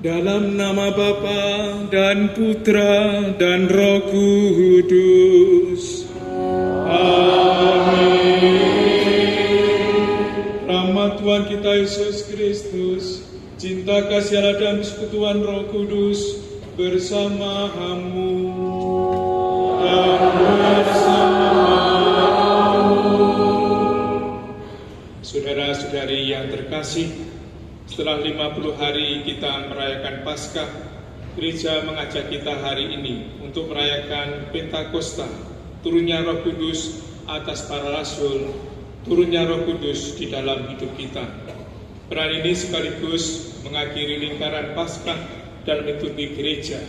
Dalam nama Bapa dan Putra dan Roh Kudus. Amin. Rahmat Tuhan kita Yesus Kristus, cinta kasih Allah dan persekutuan Roh Kudus bersamamu dan bersamamu. Saudara-saudari yang terkasih, setelah 50 hari kita merayakan Paskah, Gereja mengajak kita hari ini untuk merayakan Pentakosta, turunnya Roh Kudus atas para rasul, turunnya Roh Kudus di dalam hidup kita. Peran ini sekaligus mengakhiri lingkaran Paskah dalam liturgi Gereja,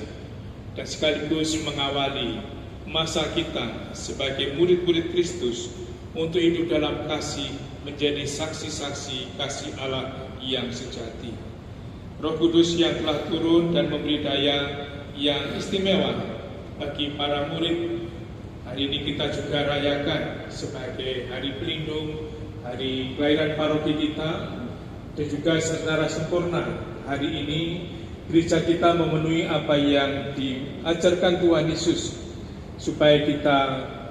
dan sekaligus mengawali masa kita sebagai murid-murid Kristus untuk hidup dalam kasih, menjadi saksi-saksi kasih Allah yang sejati. Roh Kudus yang telah turun dan memberi daya yang istimewa bagi para murid, hari ini kita juga rayakan sebagai hari pelindung, hari kelahiran paroki kita, dan juga secara sempurna hari ini gereja kita memenuhi apa yang diajarkan Tuhan Yesus, supaya kita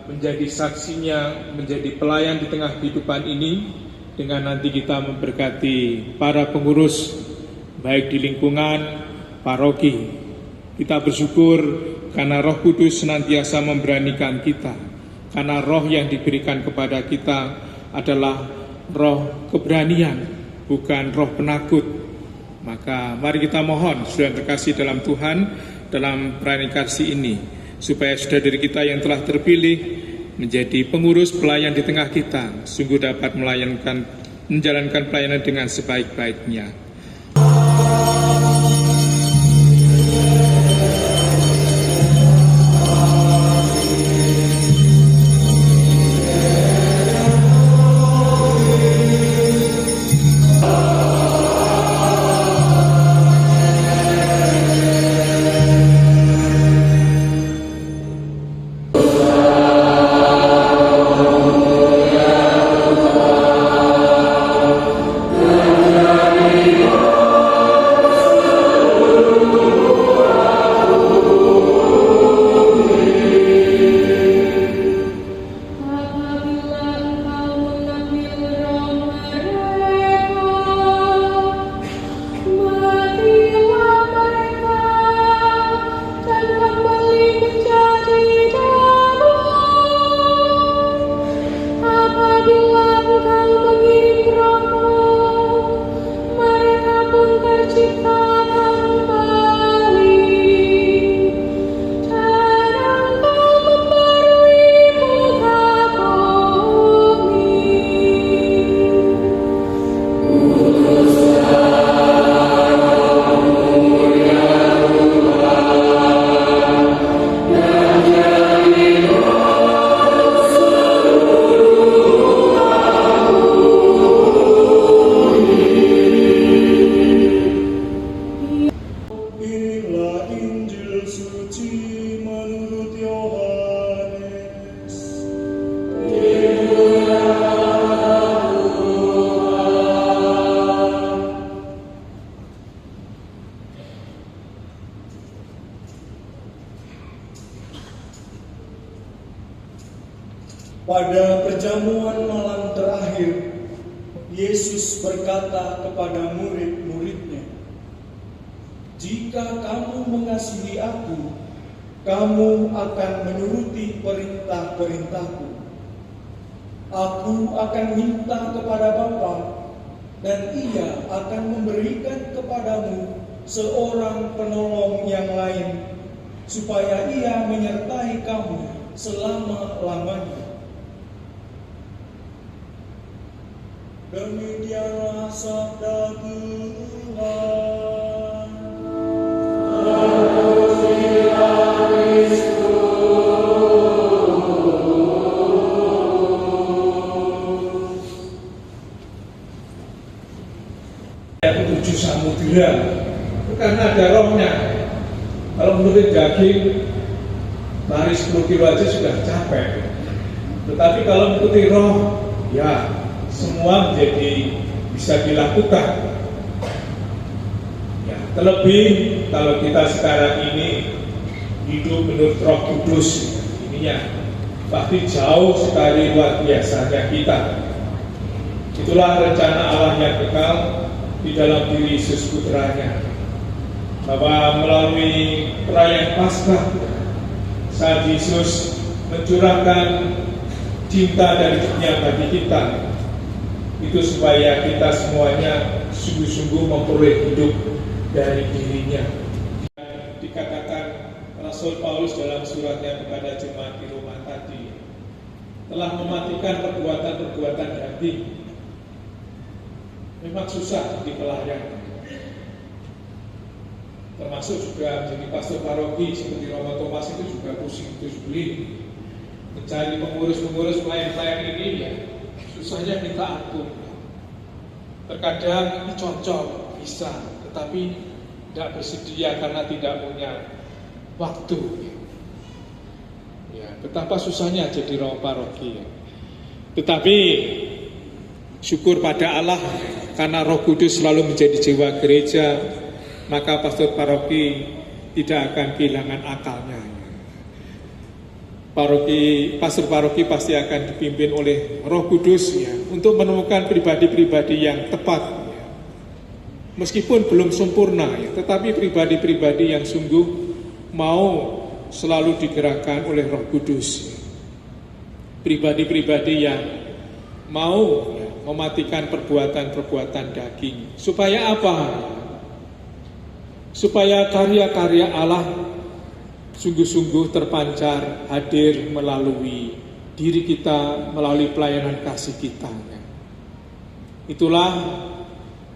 menjadi saksinya, menjadi pelayan di tengah kehidupan ini, dengan nanti kita memberkati para pengurus baik di lingkungan paroki. Kita bersyukur karena Roh Kudus senantiasa memberanikan kita, karena roh yang diberikan kepada kita adalah roh keberanian, bukan roh penakut. Maka mari kita mohon, saudara terkasih dalam Tuhan, dalam perayaan ini, supaya saudara kita yang telah terpilih menjadi pengurus pelayan di tengah kita, sungguh dapat menjalankan pelayanan dengan sebaik-baiknya. Pada perjamuan malam terakhir, Yesus berkata kepada murid-muridnya, "Jika kamu mengasihi aku, kamu akan menuruti perintah-perintahku. Aku akan minta kepada Bapa, dan Ia akan memberikan kepadamu seorang penolong yang lain, supaya Ia menyertai kamu selama-lamanya." Demikianlah sabda Tuhan. Terpujilah Kristus. Tujuh samudera itu karena ada rohnya. Kalau menurut daging lari 10 kilo aja sudah capek, tetapi kalau mengikuti roh, ya semua menjadi bisa dilakukan. Ya, Terlebih kalau kita sekarang ini hidup menurut Roh Kudus, ininya pasti jauh sekali luar biasanya kita. Itulah rencana Allah yang kekal di dalam diri Yesus Putranya, bahwa melalui perayaan Paskah saat Yesus mencurahkan cinta dari dunia bagi kita, itu supaya kita semuanya sungguh-sungguh memperoleh hidup dari dirinya. Dikatakan Rasul Paulus dalam suratnya kepada jemaat di Roma tadi, telah mematikan perbuatan-perbuatan daging. Memang susah di pelayan, termasuk juga menjadi pastor paroki seperti Romo Thomas itu juga pusing beli mencari pengurus-pengurus pelayan-pelayan ini, ya susahnya minta ampun. Terkadang ini cocok bisa, tetapi tidak bersedia karena tidak punya waktu. Ya, betapa susahnya jadi romo paroki. Tetapi syukur pada Allah karena Roh Kudus selalu menjadi jiwa gereja, maka pastor paroki tidak akan kehilangan akalnya. Pastor paroki pasti akan dipimpin oleh Roh Kudus, ya, untuk menemukan pribadi-pribadi yang tepat, ya. Meskipun belum sempurna, ya, tetapi pribadi-pribadi yang sungguh mau selalu digerakkan oleh Roh Kudus, ya. Pribadi-pribadi yang mau, ya, mematikan perbuatan-perbuatan daging. Supaya apa? Supaya karya-karya Allah sungguh-sungguh terpancar, hadir melalui diri kita, melalui pelayanan kasih kita. Itulah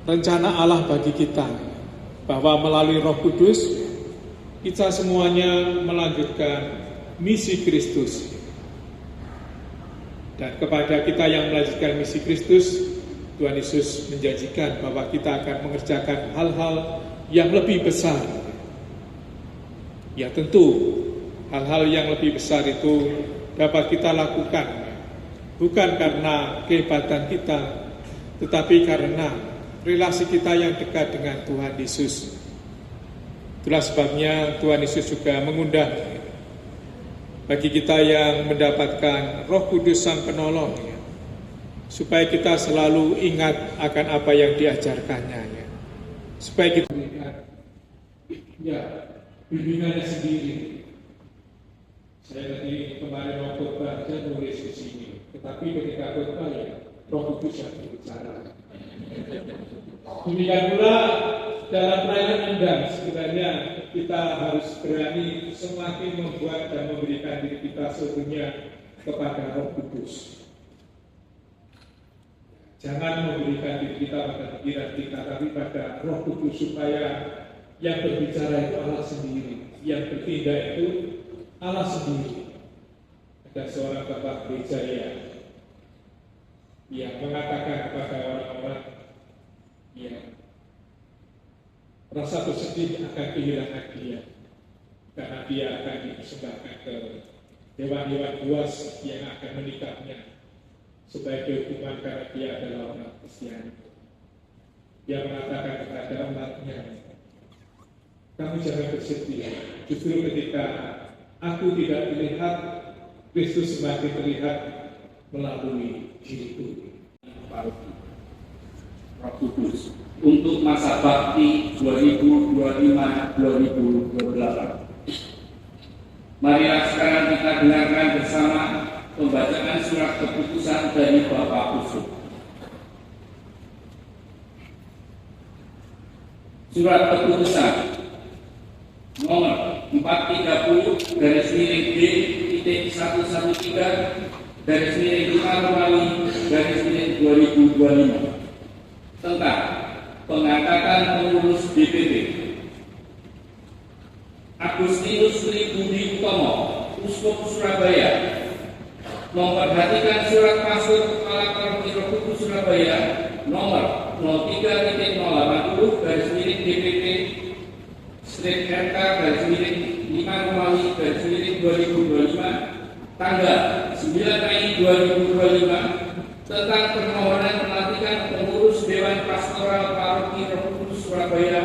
rencana Allah bagi kita, bahwa melalui Roh Kudus kita semuanya melanjutkan misi Kristus. Dan kepada kita yang melanjutkan misi Kristus, Tuhan Yesus menjanjikan bahwa kita akan mengerjakan hal-hal yang lebih besar. Ya tentu, hal-hal yang lebih besar itu dapat kita lakukan, bukan karena kehebatan kita, tetapi karena relasi kita yang dekat dengan Tuhan Yesus. Itulah sebabnya Tuhan Yesus juga mengundang bagi kita yang mendapatkan Roh Kudus Sang Penolong, supaya kita selalu ingat akan apa yang diajarkannya, supaya kita ingat, ya, bimbingannya sendiri. Saya tadi kemarin mau khotbah, saya nulis di sini, tetapi ketika khotbah, ya, Roh Kudus yang berbicara. Demikian pula dalam pelayanan Anda, sebenarnya kita harus berani semakin membuat dan memberikan diri kita sepenuhnya kepada Roh Kudus. Jangan memberikan diri kita pada pikiran kita, tapi pada Roh Kudus, supaya yang berbicara itu Allah sendiri, yang bertindak itu Allah sendiri. Ada seorang bapak gereja yang mengatakan kepada orang-orang yang rasa bersedih akan kehilangan dia, karena dia akan dipersembahkan ke dewan-dewan buas yang akan menikahnya sebagai hukuman karena dia adalah orang Kristiani. Dia mengatakan kepada umatnya, kamu jangan bersedih, justru ketika aku tidak terlihat, Kristus semakin terlihat melalui diriku. Roh Kudus untuk masa bakti 2025-2028. Marilah sekarang kita dengarkan bersama pembacaan surat keputusan dari Bapak Uskup. Surat keputusan nomor 430/113/5/2025 tentang pengangkatan pengurus DPP. Agustinus Tribudi Utomo, Uskup Surabaya, memperhatikan surat pasur Kepala Paroki Roh Kudus Surabaya nomor 03-DPP/RK/5/2025 tanggal 9 Mei 2025 tentang permohonan pelantikan pengurus Dewan Pastoral Paroki Roh Kudus Surabaya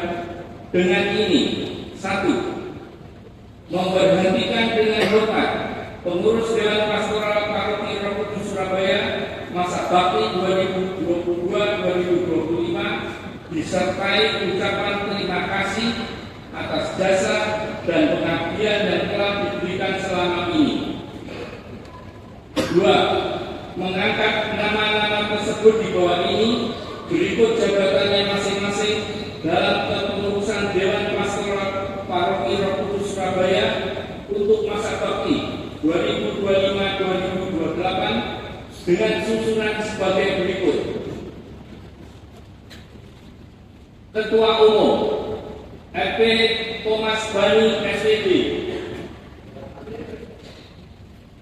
dengan ini: 1. Memberhentikan dengan hormat pengurus Dewan Pastoral Paroki Roh Kudus Surabaya masa bakti 2022-2025 disertai ucapan terima kasih atas jasa dan pengabdian yang telah diberikan selama ini. 2. Mengangkat nama-nama tersebut di bawah ini berikut jabatannya masing-masing dalam kepengurusan Dewan Pastoral Paroki Roh Kudus Surabaya untuk masa bakti 2025-2028 dengan susunan sebagai berikut: Ketua Umum FP Thomas Bani SPD,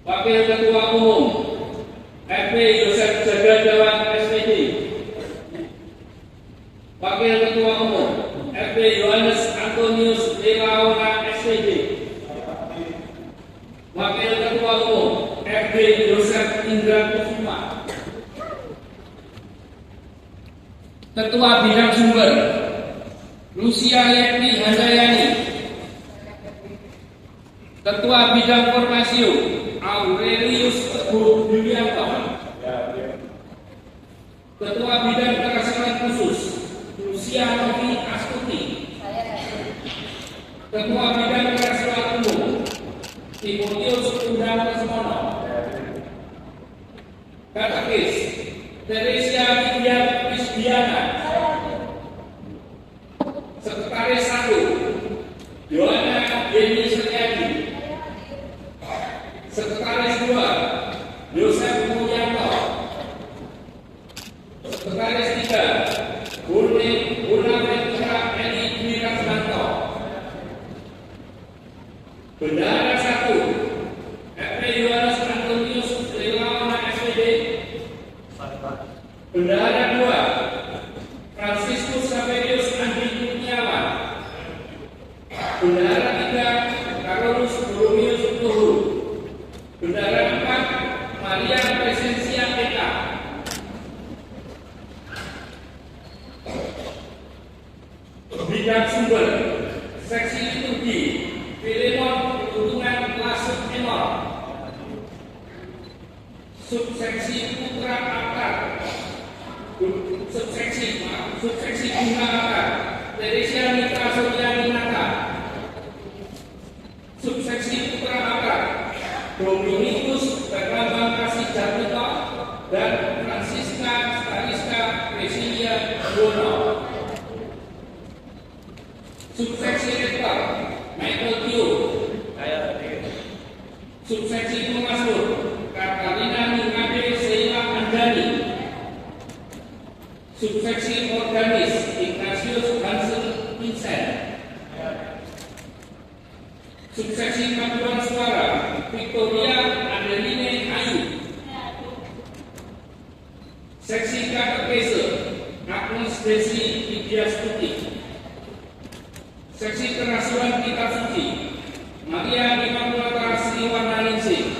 Wakil Ketua Umum FP Yosef Jagadawan SPD, Wakil Ketua Umum FP Yohanes Antonius Lelaona SPD, Wakil Ketua Umum FP Yosef Indra Kusuma, Ketua Bidang Sumber Lucia Yeti Handayani, Ketua Bidang Formasio Aurelius Teguh Yulianto, Ketua Bidang Kerasilan Khusus Lucia Novi Astuti, Ketua Bidang Kerasilan Umum Timotius Undang Kesmono, Katekis Teresia Widya Krisdiana, Sekretaris 1 Yohana Yeni Setiadi, Sekretaris 2 Yosef Mulyanto, Sekretaris 3 Gunawetra Edi Wirasmanto, Bendahara 1 FP Yohanes Antonius Lelaona SPD, Bendahara 2 Franciscus Saverius Andi Kurniawan, Bendahara 3 Carolus Boromius Tuhur, Bendahara 4 Maria Presensia Eka, Bidang Sumber Seksi Liturgi Filemon Keuntungan Lasut Enor, Subseksi Putra Akar, Subseksi Bunga Akar Teresia Mitra Suryani Nata, Subseksi Putra Akar Dominikus Bambang Kasih Jatmiko dan Francisca Stariska Presilia Bono, Subseksi Rektor Michael Tio, Subseksi Pengasur Katarina Mingade Sheila Andani, Subseksi Organis Ignatius Hansen Vincent, Subseksi Paduan Suara Victoria Adeline Ayu, Seksi Katekese Agnes Desi Widyastuti, Seksi Kerasulan Kitab Suci Maria Immaculata Sriwarnaningsih,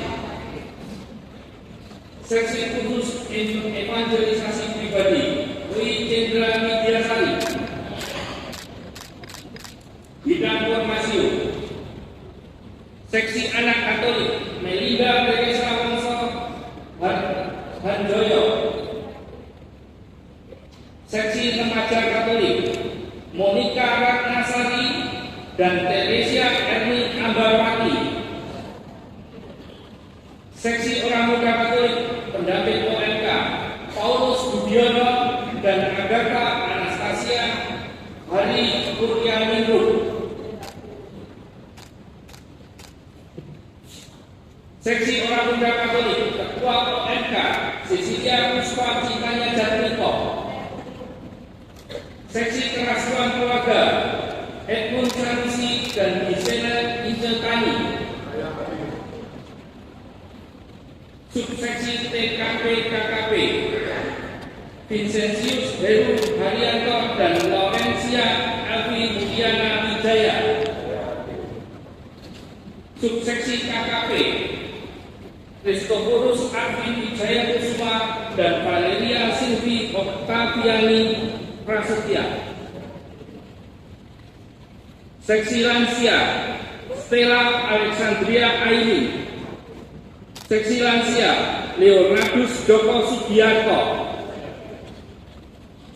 Seksi Khusus Evangelisasi Pribadi Dwi Cendra Widyasari, Bidang Formasio Seksi Anak Katolik Melinda Teresa Wongso Handoyo, Seksi Remaja Katolik Monica Ratnasari dan Teresia Erni Ambawati, Seksi Orang Muda Katolik Pendamping OMK Paulus Budiono dan Agatha Anastasia Hari Kurnianingsih, Seksi Orang Muda Katolik Ketua OMK Cecilia Puspa Cintanya Jatmiko, Seksi Kerasulan Keluarga Edmund Sanusi dan Gisela Injelkani, Subseksi TKP KKP Vincentius Heru Haryanto dan Laurencia Alvi Mudiana Wijaya, Subseksi KKP Christophorus Arvin Wijaya Kusuma dan Valeria Silvi Octaviani Prasetya, Seksi Lansia Stella Alexandria Aini. Seksi Lansia Leonardus Joko Sugiarto.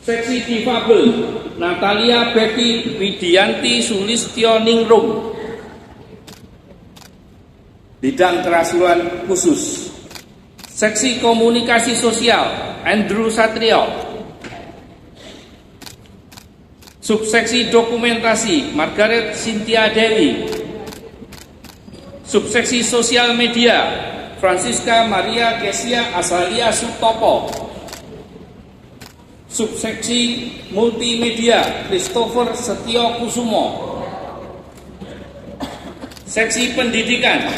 Seksi Difabel Natalia Betty Widianti Sulistyo Ningrum. Bidang kerasulan khusus. Seksi Komunikasi Sosial Andrew Satrio. Subseksi Dokumentasi Margaret Cynthia Dewi. Subseksi Sosial Media Francisca Maria Kesia Azalia Sutopo. Subseksi Multimedia Christopher Setio Kusumo. Seksi Pendidikan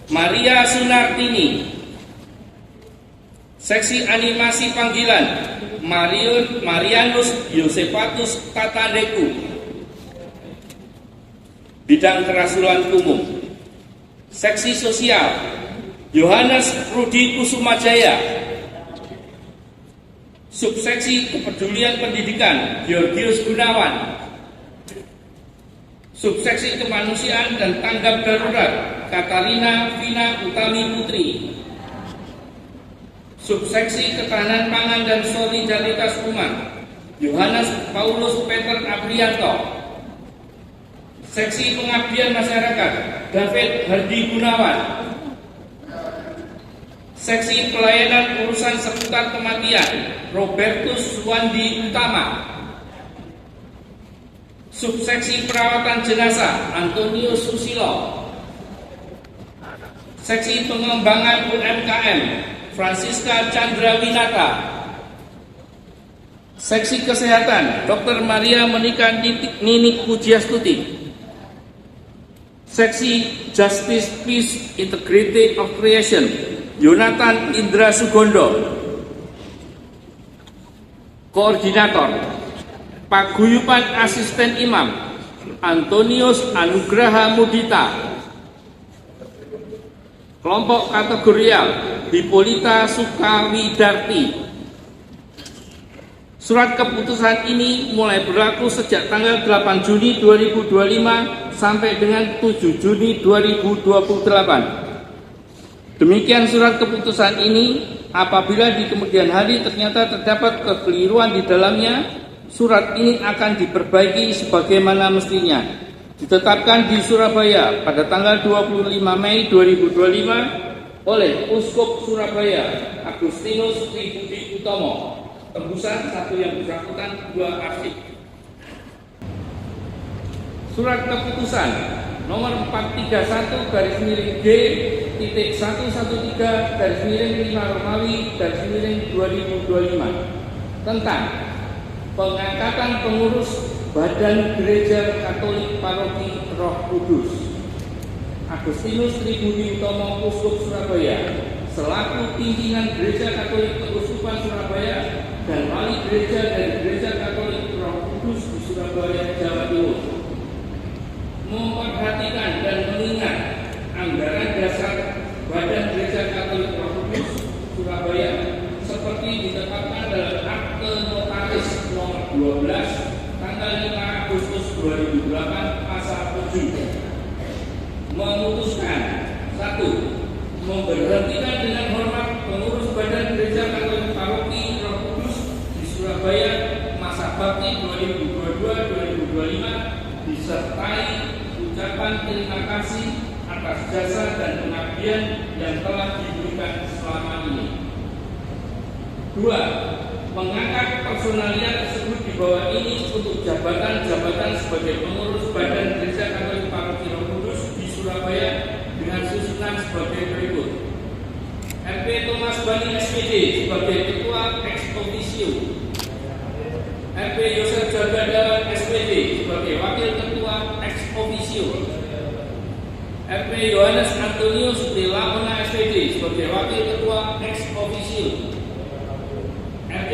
Maria Sunartini. Seksi Animasi Panggilan Marianus Yosepatus Tatadeku. Bidang kerasulan umum. Seksi Sosial Yohanes Rudi Kusumajaya. Subseksi Kepedulian Pendidikan Georgius Gunawan. Subseksi Kemanusiaan dan Tanggap Darurat Katarina Vina Utami Putri. Subseksi Ketahanan Pangan dan Solidaritas Umat Yohanes Paulus Peter Aprianto. Seksi Pengabdian Masyarakat David Hardi Gunawan. Seksi Pelayanan Urusan Seputar Kematian Robertus Suwandi Utama. Subseksi Perawatan Jenazah Antonius Susilo. Seksi Pengembangan UMKM Francisca Chandrawinata. Seksi Kesehatan Dr. Maria Menika Ninik Pujiastuti. Seksi Justice Peace Integrity of Creation Yonatan Indra Sugondo. Koordinator Paguyuban Asisten Imam Antonius Anugraha Mudita. Kelompok kategorial Hipolita Sukawidarti. Surat keputusan ini mulai berlaku sejak tanggal 8 Juni 2025 sampai dengan 7 Juni 2028. Demikian surat keputusan ini, apabila di kemudian hari ternyata terdapat kekeliruan di dalamnya, surat ini akan diperbaiki sebagaimana mestinya. Ditetapkan di Surabaya pada tanggal 25 Mei 2025 oleh Uskup Surabaya Agustinus Tribudi Utomo. Tembusan 1 yang bersangkutan 2 arsip. Surat keputusan nomor 431-113-5-2025 tentang pengangkatan pengurus Badan Gereja Katolik Paroki Roh Kudus. Agustinus Tribudi Utomo Uskup Surabaya selaku pimpinan Gereja Katolik Keuskupan Surabaya dan wali gereja dari Gereja Katolik Roh Kudus di Surabaya, Jawa Timur, memperhatikan dan mengingat anggaran dasar Badan Gereja Katolik Roh Kudus Surabaya seperti ditetapkan dalam Akte Notaris nomor 12 tanggal 5 Agustus 2008 pasal 7, memutuskan 1. Memberhentikan dengan hormat pengurus Badan Gereja Katolik Paroki Roh Kudus di Surabaya masa bakti 2022-2025 disertai ucapan terima kasih atas jasa dan pengabdian yang telah diberikan selama ini. 2. Mengangkat personalia tersebut di bawah ini untuk jabatan-jabatan sebagai pengurus Badan Gereja Katolik Paroki Roh Kudus di Surabaya dengan susunan sebagai berikut: RP Thomas Bani SPD sebagai Ketua ex officio, RP Yosef Jagadawan SPD sebagai Wakil Ketua ex officio, RP Yohanes Antonius de Laona SPD sebagai Wakil Ketua ex officio, RP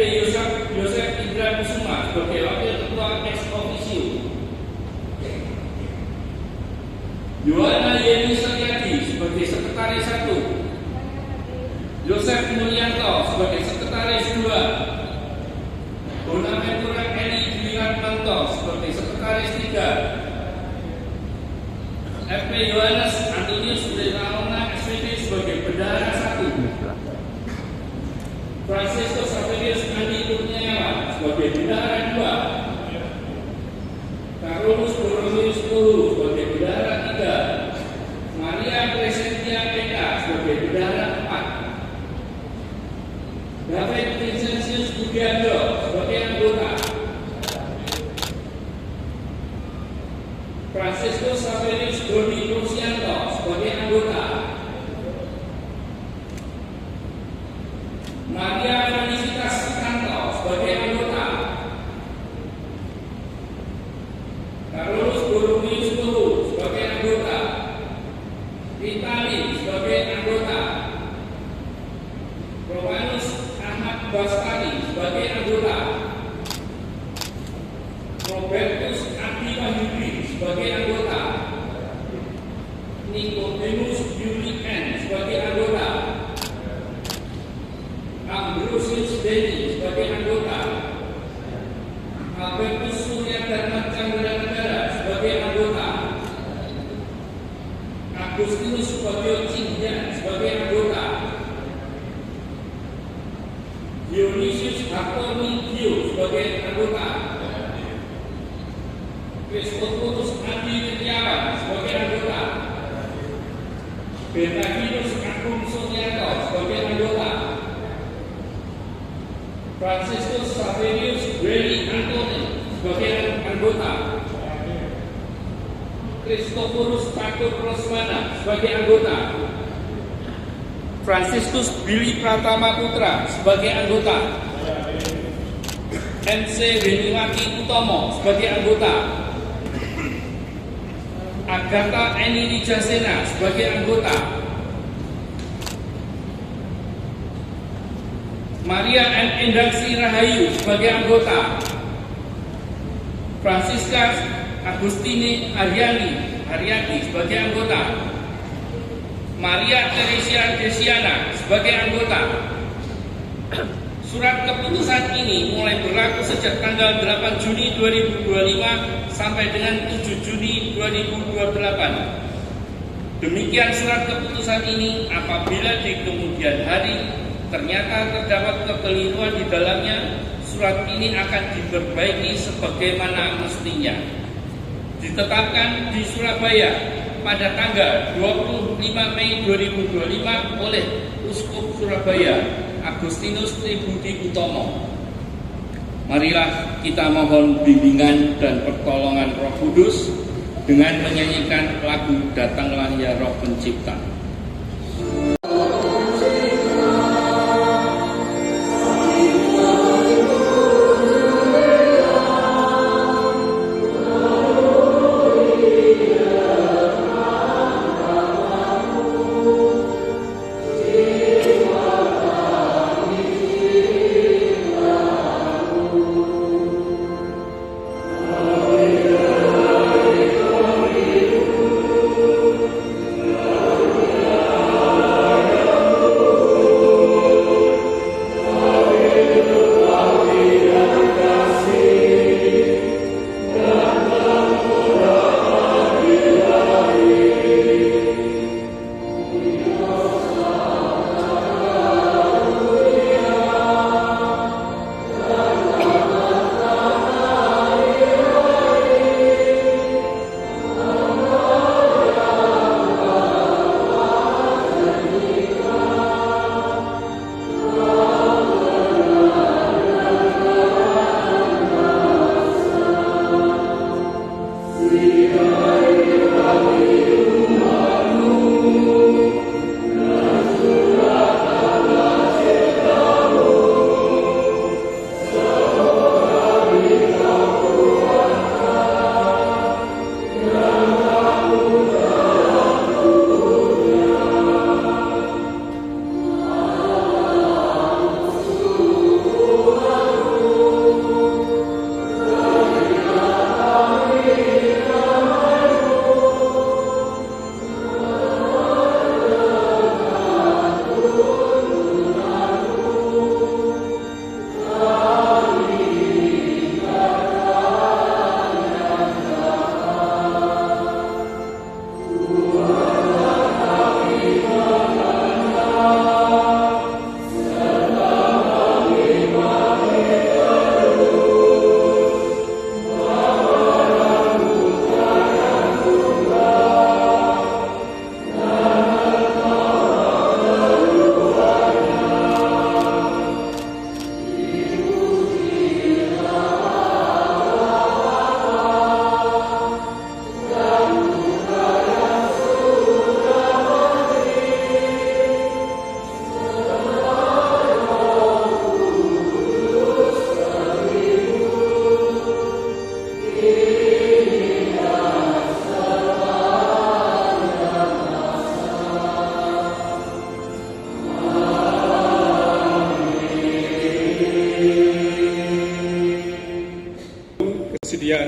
Yosef Indra Kusuma sebagai Wakil Ketua ex officio, Yohana Yeni Setiadi sebagai Sekretaris 1, Yosef Mulyanto sebagai Sekretaris 2, Bonaventura Eni Dwiratmanto sebagai Sekretaris 3, Johannes Antonius Lenaona SPP sebagai bendahara 1, Franciscus Saverius Andi Kurniawan sebagai bendahara 2, Carolus Borromeus Pulu sebagai bendahara 3, Maria Crescentia Peka sebagai bendahara 4, David Vincentius Budiardo sebagai anggota, Franciscus Saverius Doni Lucianto sebagai anggota, Maria Felicitas Sukanto sebagai anggota, Carolus Borromeus Pulu sebagai anggota, Vitali sebagai anggota, Romanus Ahmad Bastani sebagai anggota, Robertus Adi Wahyudi sebagai anggota, Nicodemus Yuli N sebagai anggota, Ambrosius Denny sebagai anggota, Albertus Surya Dharma Chandra Negara sebagai anggota, Agustinus Bagio Cinghian sebagai anggota, Dionysius Hakoni Dio sebagai anggota, Christophorus Adi Wirjawan sebagai anggota, Bernardinus Agung Sunyarto sebagai anggota, Franciscus Saverius Willy Antoni sebagai anggota, Christophorus Catur Rosmana sebagai anggota, Franciscus Billy Pratama Putra sebagai anggota, MC Weniwati Utomo sebagai anggota, Agatha Eni Lijasena sebagai anggota, Maria M. Endaksi Rahayu sebagai anggota, Francisca Agustini Haryati sebagai anggota, Maria Teresia Desiana sebagai anggota. Surat keputusan ini mulai berlaku sejak tanggal 8 Juni 2025 sampai dengan 7 Juni 2028. Demikian surat keputusan ini apabila di kemudian hari ternyata terdapat kekeliruan di dalamnya, surat ini akan diperbaiki sebagaimana mestinya. Ditetapkan di Surabaya pada tanggal 25 Mei 2025 oleh Uskup Surabaya Agustinus Tribudi Utomo. Marilah kita mohon bimbingan dan pertolongan Roh Kudus dengan menyanyikan lagu Datanglah Ya Roh Pencipta. Amen.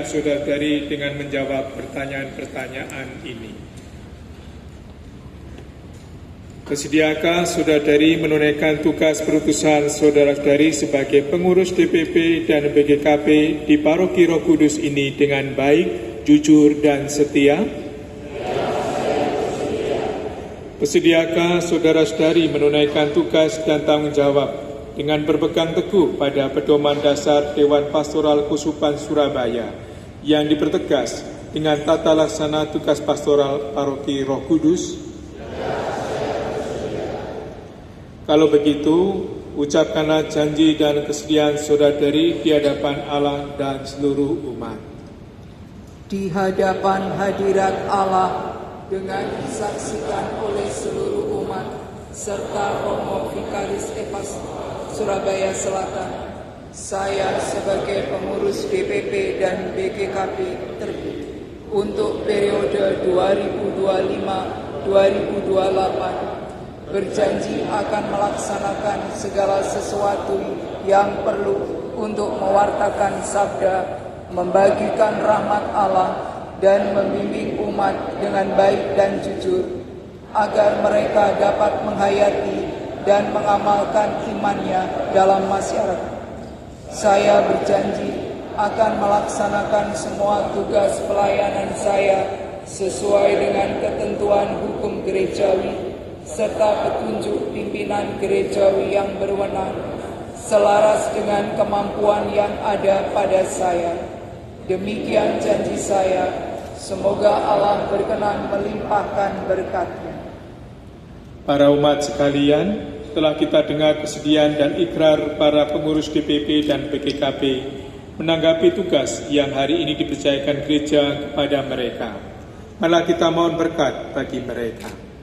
dan saudara-saudari dengan menjawab pertanyaan-pertanyaan ini. Bersediakah saudara-saudari menunaikan tugas perutusan saudara-saudari sebagai pengurus DPP dan BGKP di Paroki Roh Kudus ini dengan baik, jujur, dan setia? Bersediakah saudara-saudari menunaikan tugas dan tanggung jawab dengan berpegang teguh pada pedoman dasar Dewan Pastoral Kusupan Surabaya yang dipertegas dengan tata laksana tugas pastoral Paroki Roh Kudus? Kalau begitu, ucapkanlah janji dan kesediaan saudara-saudari di hadapan Allah dan seluruh umat. Di hadapan hadirat Allah dengan disaksikan oleh seluruh umat serta Romo Vikaris Epas Surabaya Selatan, saya sebagai pengurus DPP dan BGKP terpilih untuk periode 2025-2028 berjanji akan melaksanakan segala sesuatu yang perlu untuk mewartakan sabda, membagikan rahmat Allah, dan membimbing umat dengan baik dan jujur, agar mereka dapat menghayati dan mengamalkan imannya dalam masyarakat. Saya berjanji akan melaksanakan semua tugas pelayanan saya sesuai dengan ketentuan hukum gerejawi serta petunjuk pimpinan gerejawi yang berwenang, selaras dengan kemampuan yang ada pada saya. Demikian janji saya. Semoga Allah berkenan melimpahkan berkat-Nya. Para umat sekalian, setelah kita dengar kesediaan dan ikrar para pengurus DPP dan BGKP menanggapi tugas yang hari ini dipercayakan gereja kepada mereka, malah kita mohon berkat bagi mereka.